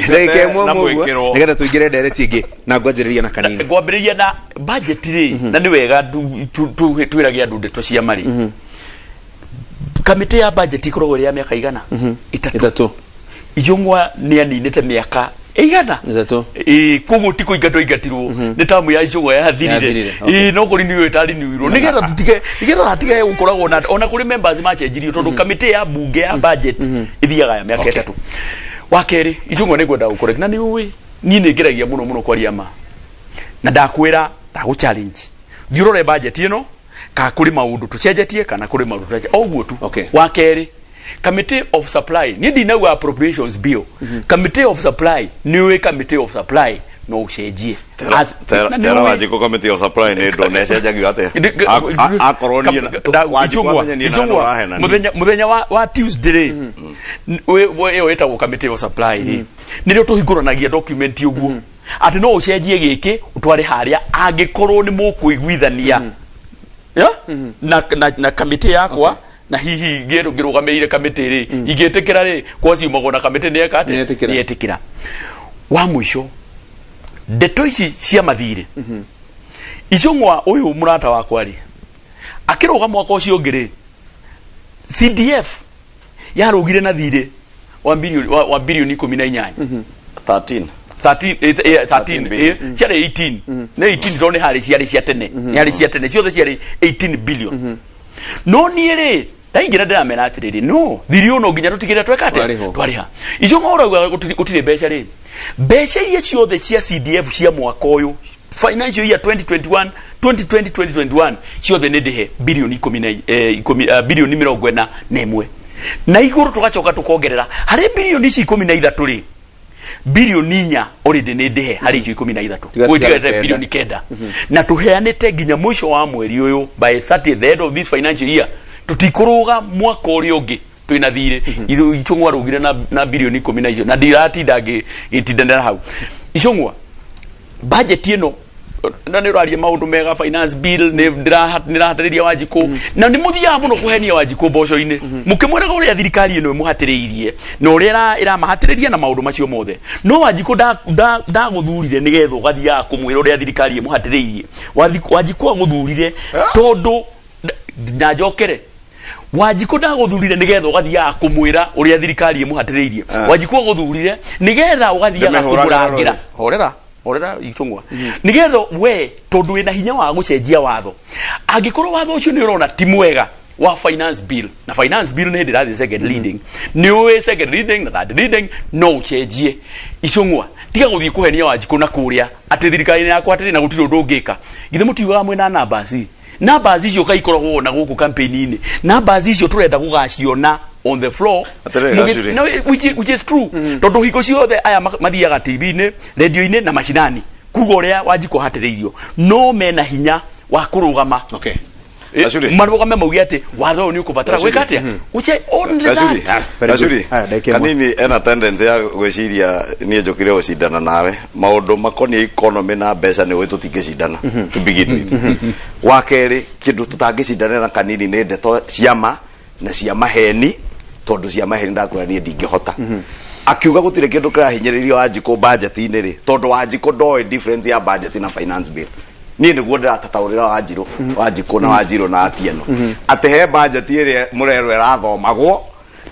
Ndeke mwamugo nigenda tuigire direct igi na ngwanjiriria na kanini ngwambiriria na budget ri na ni wega twiragia andu ndeto cia mari kamite ya budget ikoragwo ya miaka igana itatu ijongwa ni aninete miaka igana itatu kugo tiko igato igatirwo ni tamu ya ijongwa ya thirire no kuri ni wetari ni wiro nigetha tutige gukoragwo na ona kuri members machenjirio tondu kamite ya bunge ya budget ithiaga ya miaka itatu wakeri ijongwa ni gwenda gukoreka na ni uwi ni ngiragia muno kwaria ma na ndakwira ndagu challenge njurore budget ino ka kuri maundu tucenjetie kana kuri maundu tucenjetie oguo tu wakeri Committee of Supply ni dinawa appropriations bill Committee of Supply niwe Committee of Supply no ucenjie tera wajiko Committee of Supply ni donation jagi ate akoroni muthenya wa Tuesday we weta ku Committee of Supply nilio tuhiguranagia document uguo ati no ucenjie giki utware haria angikorwo ni mukuiguithania na committee yakwa na hihi girugamirire kamite ri igetekira ri kwaci umagona kamite ne yakate yetikira wa mwisho ndeto ici cia mathire icongwa uyu murata wakwa ri akiruga mwaka ucio ngiri CDF yarugire na thire wa bilioni 18 13 ciare 18 na 18 ndone hari ciare cia tene hari cia tene ciothe ciare 18 billion no niere ndaingira ndamena atiriri no thirio no nginya tutigire twekate twariha ijo ngora gutire mbeca ri mbeca iria ciothe cia CDF cia mwaka uyu financial year 2021 ciothe ne ndihe bilioni 10 bilioni 41 na iguru tugacoka tukongerera hari bilioni 13 ri bilioni 4 already ne ndihe hari 13 gwitigete bilioni 9 na tuheanite nginya mwisho wa mweri uyu by 30th the end of this financial year tutikuruga mwaka uri ungi twina thire ithu icungwa rugire na bilioni 10 icio na ndiratinda ngitindana hau icungwa budget ino na ni rwarie maundu mega finance bill ni ndirahatiriria Wanjiku na ni muthia muno kuhenia Wanjiku mboco-ini mukimwera uria thirikari ino muhatiriirie na uria iramahatiriria na maundu macio mothe no Wanjiku ndaguthurire nigetha ugathia kumwira uria thirikari muhatiriirie Wanjiku aguthurire tondu na njokere Wanjiku ndaguthurire nigetha ugathia kumwira uria thirikari muhatiriirie Wanjiku aguthurire nigetha ugathia kumurangira horera icungwa nigetha we tondu ina hinya wa gucenjia watho angikorwo watho ucio ni urona ti mwega wa finance bill na finance bill ni ndirathi second reading ni we second reading na third reading no ucenjie icungwa tiga guthii kuhenia Wanjiku na kuria ati thirikari yakwa atiri na gutiro ndungika githe mutiuga mwena numbers icio kaikoragwo na guku campaign-ini numbers icio turenda gugaciona on the floor no, which is true tondu hiko ciothe aya mathiaga TV-ini radio-ini na macinani kugo ria Wanjiku hatiriirio no mena hinya wa kurugama marugame maugi ati watho ni ukubatara gwikatia uche Rashuri kanini ena tendency ya gwiciria nie njukire ucindana nawe maundu makonie economy na mbeca ni witutingicindana to begin with wakeri kindu tutangicindana na kanini ni ndeto ciama na cia maheni tondu cia maheni ndakwani ndingihota akiuga gutire kindu kirahinyiririo Wanjiku budget-ini ri tondu Wanjiku ndoi difference ya budget na finance bill ni niguo ndirataurira Wanjiku na Wanjiru na Atieno ate he budget ire murero irathomagwo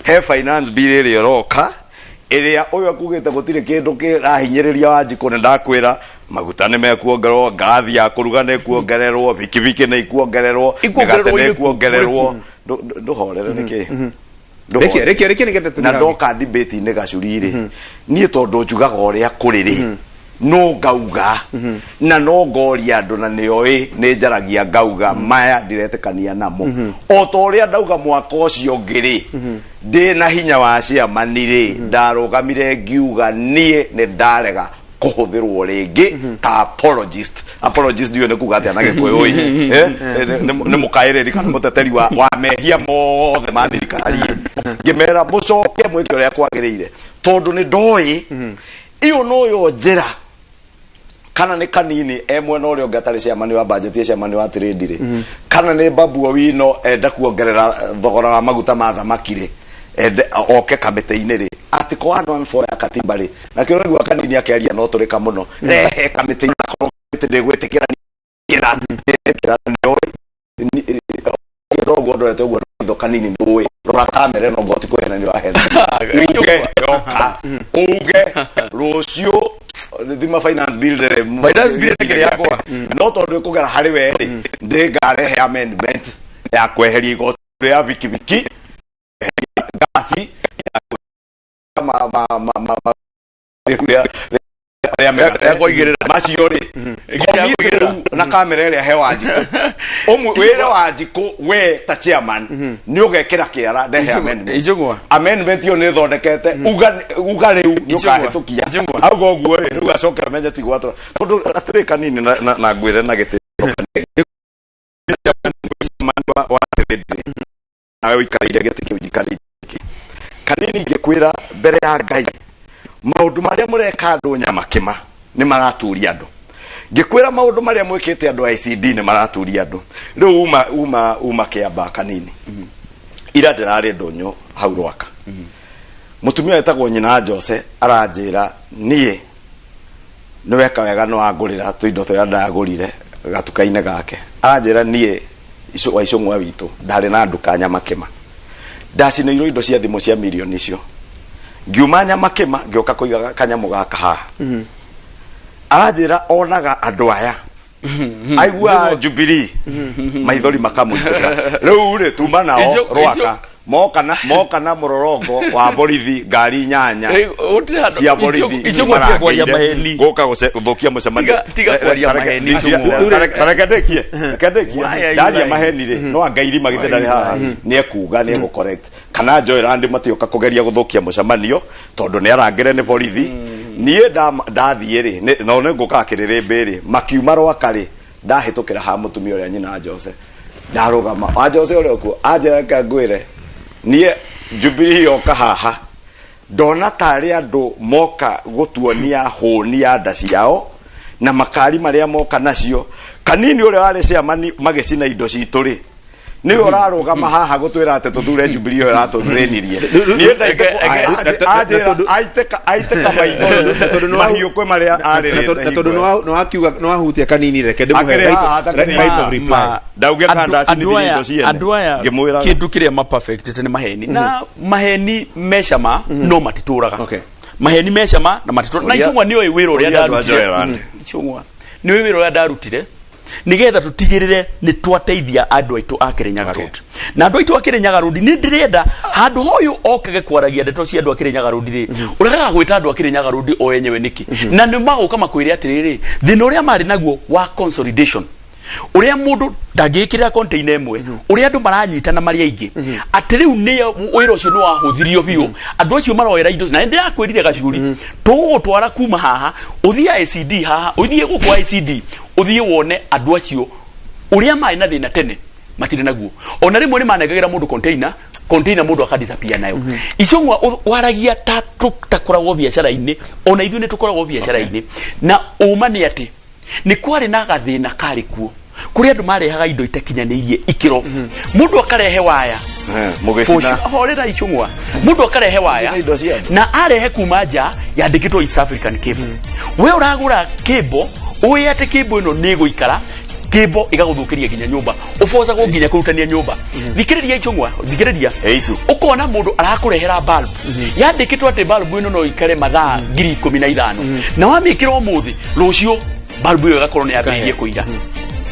he finance bill ire roka iria uyu akugite gutire kindu kirahinyiriria Wanjiku na ndakwira maguta ni mekuongererwo ngathi ya kuruga ni kuongererwo bikibiki ni kuongererwo ni kuongererwo nduhorere niki reke nigete na ndoka debate ni gacurire ni tondu njugaga uria kuriri no ngauga na no ngoria andu na nioi ni njaragia ngauga maya ndiretekania namo o to uria ndauga mwaka ucio ngiri ndi na hinya wa ciamanire ndarugamire ngiuga nie ni ndarega kuhuthirwo ringi ta apologist dio ne kuga atia na gikuyu ni mukairiri kana muteteri wa mehia mothe ma thirikari ngimera mucoke mwike uria kwagiriire tondu ni ndoi iyo no yo njira kana ni kanini emwe no rio ngatari ciamani wa budget ciamani wa trade ri kana ni babu wino enda kuongerera thogora wa maguta ma thamakire oke kamete-inĩ rĩ article 114 ya katiba rĩ na kĩo rĩu akanini akĩaria no tũrĩka mũno rehe kamete-inĩ akorwo ndĩgwĩtĩkĩra ndogo ndorete ũguo ndo kanini ndũĩ rora kamera no ngoti kwena ni wahena uge rũcio thima finance bill kĩrĩa yakwa no tondũ kũgera harĩ we rĩ ndĩngarehe amendment ya kweheria igoti rĩa bikibiki gasi ya kuigirira macio ri na kamera ĩrĩa hewaji wĩra wa Njikũ we ta chairman ni ũgekĩra kĩara ndehe amendment yo nĩ thondekete uga rĩu nĩ ũkahĩtũkia auga ũguo rĩ rĩu acokera menye ti gwatũra tondũ atirĩ kanini na ngwĩre na gĩtĩ nawe ũikarĩire gĩtĩ kĩu njikarĩire kanini ngĩkwĩra mbere ya Ngai maũndũ marĩa mũreka andũ nyamakĩma nĩ maraturia andũ ngĩkwĩra maũndũ marĩa mwĩkĩte andũ ICD nĩ maraturia andũ rĩu uma kĩamba kanini ira ndĩrarĩ ndũnyũ hau Rwaka mũtumia wetagwo nyina Jose aranjĩra niĩ nĩ weka wega no angũrĩra tũindo tũrĩa ndagũrire gatuka-inĩ gake aranjĩra niĩ wa icũng'wa witũ ndarĩ na nduka Nyamakĩma ndacinĩirwo indo cia thimũ cia mirioni icio ngiuma Nyamakĩma ngĩoka kũiga kanyamũ gaka haha aranjĩra onaga andũ aya aigua Jubilee maithori makamũitĩka rĩu rĩ tuma nao Rwaka moka na mũrorongo wa borithi ngari nyanya cia borithi gũka gũthũkia mũcemanio karekedekie ndaria maheni rĩ no angairi magĩte ndarĩ haha nĩ ekuga nĩ correct kana Joyland matioka kũgeria gũthũkia mũcemanio tondũ nĩ arangĩre nĩ borithi niĩ ndathiĩ rĩ no nĩ ngũka kĩrĩrĩmbĩ rĩ makiuma Rwaka rĩ ndahĩtũkĩra ha mũtumia ũrĩa nyina Jose ndarũgama Jose ũrĩa kuo anjĩra ngwĩre niĩ Jubilee yoka haha ndona tarĩ andũ moka gũtuonia hũni ya nda ciao na makari marĩa moka nacio kanini ũrĩa warĩ chairman magĩcina indo citũ rĩ nĩ ũrarũgama haha gũtwĩra atĩ tũthure Jubilee ĩratũthĩnirie niĩ aitĩka maitho mahiũ kwĩ marĩa arĩrĩte tondũ no akiuga no ahutia kanini reke ndĩmũhe right of reply ndauge kanda cinithie indo ciene andũ aya kĩndũ kĩrĩa ma perfect nĩ maheni na maheni mecama no matitũraga maheni mecama na matitũraga na icũng'wa nĩ wĩra ũrĩa ndarutire icũng'wa nĩ wĩra ũrĩa ndarutire nigetha tutigirire ni twateithia andũ aitũ a Kirinyaga Road na andũ aitũ a Kirinyaga Road ni ndirenda handu hoyu okage kwaragia ndeto cia andũ a Kirinyaga Road ri uragaga gwita andũ a Kirinyaga Road o yenyewe niki na nĩ magoka makwĩre atiriri thina ũrĩa marĩ naguo wa consolidation uria mundu ndangĩkĩra container ĩmwe uria andũ maranyitana marĩa aingĩ atĩ rĩu nĩ wĩra ũcio nĩ wahũthirio biũ andũ acio maroera indo na ndĩ yakwĩrire gacuguri tũgũtwara kuma haha ũthia ICD haha ũthie gũkwa ICD ũthie wone andũ acio uria marĩ na thĩna tene matirĩ naguo ona rĩmwe nĩ manengagĩra mũndũ container mũndũ akadisappear nayo icũng'wa waragia takoragwo biacara-inĩ ona ithuĩ nĩ tũkoragwo biacara-inĩ na uma nĩ atĩ ni kwari na gathina kari kuo kuri andu marehaga indo itakinyanĩirie ikiro mundu akarehe waya mugicina horera icũng'wa mundu akarehe waya na arehe kuma nja yandĩkĩtwo East African Cable we uragura cable uĩ atĩ cable ĩno nĩ gũikara cable igagũthũkĩria nginya nyũmba ũbocagwo nginya kũrutania nyũmba thikĩrĩria icũng'wa thikĩrĩria ukona mundu arakũrehera bulb yandĩkĩtwo atĩ bulb ĩno no ikare mathaa 15 na wamĩkĩra ũmũthĩ rũcio balbu yo gakorwo nĩ yambĩrĩirie kũira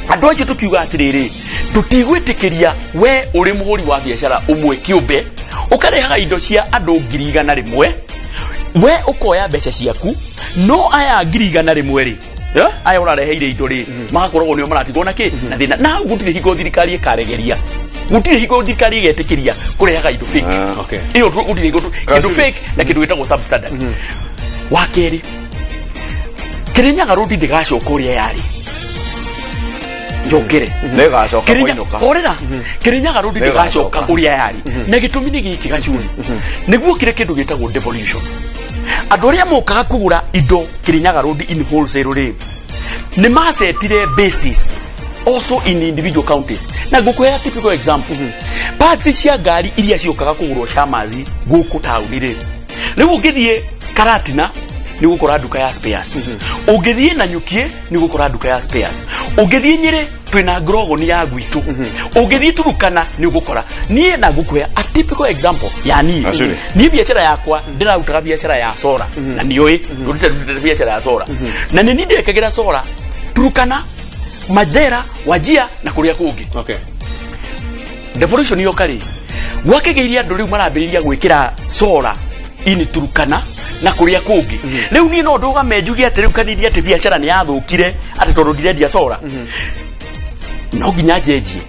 andũ acio tukiuga atirĩrĩ tutigwĩtĩkĩria we ũrĩ mũhũri wa biacara ũmwe kĩũmbe ũkarehaga indo cia andũ 100,000 we ũkoya mbeca ciaku no aya 100,000 rĩ aya ũrareheire indo rĩ magakorwo nĩo maratigwo na kĩ na thĩna na gũtirĩ hingo thirikari ĩkaregeria gũtirĩ hingo thirikari ĩgetĩkĩria kũrehaga indo fake iyo gũtirĩ hingo kĩndũ fake na kĩndũ gĩtagwo substandard wa kerĩ Kirinyaga Road ndigacoka ũrĩa yarĩ njongere ndigacoka kũinũka horera Kirinyaga Road ndigacoka ũrĩa yarĩ na gĩtũmi nĩ gĩkĩ gacuri nĩguo kire kĩndũ gĩtagwo devolution andũ arĩa mokaga kũgũra indo Kirinyaga Road in wholesale rĩ nĩ masetire basis also in individual counties na ngũkũhe typical example parts cia ngari iria ciokaga kugurwo Shamazi guku tauni ri riu ngithie Karatina ni gukora duka ya spares ungithie na Nyukie ni gukora duka ya spares ungithie Nyeri twina Grogo ni ya gwitu ungithie Turukana ni gukora nie na gukwea a typical example ya ni biashara yakwa ndirarutaga biashara ya solar na nioi ndurute biashara ya solar na ni ndekagira solar Turukana Madera Wajia na kuria kungi okay devolution yo kali wakegeria andu riu marambiriria gwikira solar ini Turukana na kuria kungi riu ni no nduga menjugi ati riu kanidi ati biashara ni yathukire ati tondu ndirendia solar no ginya njejie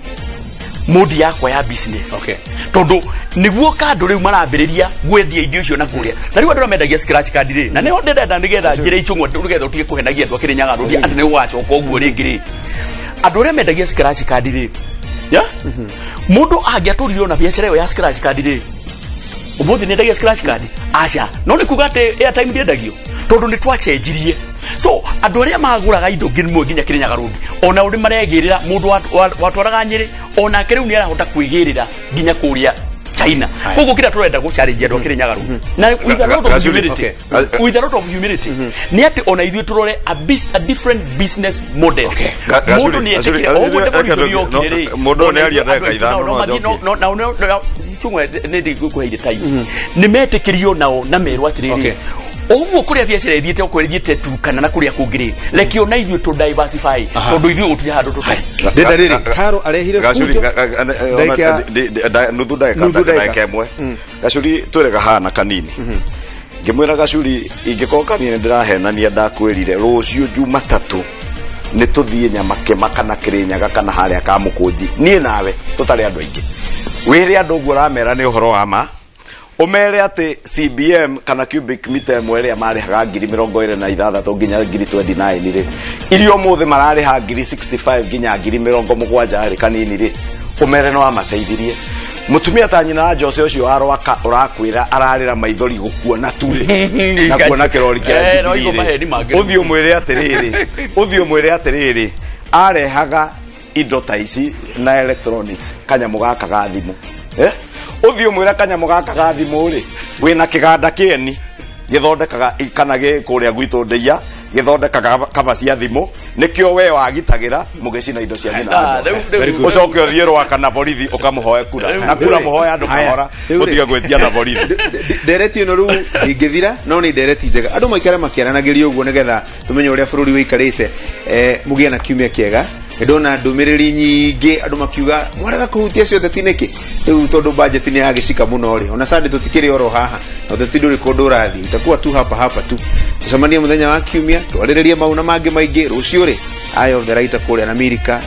modi yakwa ya business okay tondu niguo kandu riu marambiriria gwendia indo icio na kuria na riu andu mendagia scratch card ri na neho ndenda nigetha njire ichungwa ndugetha utige kuhenagia andu akirinyaga rudi ati ni gwacoka uguo ringi ri andu ria mendagia scratch card ri ya mundu angiaturirio na biashara yo ya scratch card ri umuthi ni ndagia scratch card acha no ni kuga ate airtime ndendagio tondu ni twachenjirie so andu aria maguraga indo nginmwe nginya kirinyaga rudi ona uri maregirira mundu watwaraga Nyeri ona kiriu ni arahota kwigirira nginya kuria China koguo kira turenda go challenge andu kirinyaga rudi na with a lot of humility ni ati ona ithui turore a different business model mundu ni etekire oguo devolution mundu ni aria ndeka ithano no chungwe ndi kuheire time ni metikirio nao na merwa atiriri oguo kuria biashara ithiete okwerithiete Turukana na kuria kungiri leki ona ithui to diversify tondu ithui utiri handu tutai ndenda riri Karo arehire fujo nuthu ndaika imwe Gacuri turega hana kanini ngimwira Gacuri ingikoka ni ndirahenania ndakwirire rucio Jumatatu ni tuthie Nyamakema kana Kirinyaga kana haria ka Mukunji nie nawe tutari andu aingi wire andu guo ramera ni uhoro wa ma umere ati CBM kana cubic meter mwere mari haga 26 nginya 29 ri irio muthe marari ha 65 nginya 70 ri kanini ri umere no amateithirie mutumia ta nyina Jose ucio arwaka urakwira ararira maithori gukuona ture na kuona kirori kia uthio mwire atiriri arehaga indo ta ici na electronics kanyamu gaka ga thimu uthio mwira kanyamu gaka ga thimu ri wina kiganda kieni githondekaga kana gikuria gwitu ndeia githondekaga kaba cia thimu nikio we wagitagira mugicina indo cia nyina ucoke uthie rwaka na borithi ukamuhoe kura na kura muhoya andu kahora utige gwetia na borithi dereti no ru ingithira no ni dereti njega andu maikara makiaranagiria uguo nigetha tumenye uria bururi wikarite mugie na kiumia kiega ndona ndumiriri nyingi andu makiuga mwarega kuhutia ciothe tiniki riu tondu budget ni yagicika muno ri ona sande tutikiri oro haha na tutinduri kundu rathi itakuwa tu hapa tu tucemania muthenya wa kiumia twariririe mauna mangi maingi rucio ri Eye of the Writer kuria na Amerika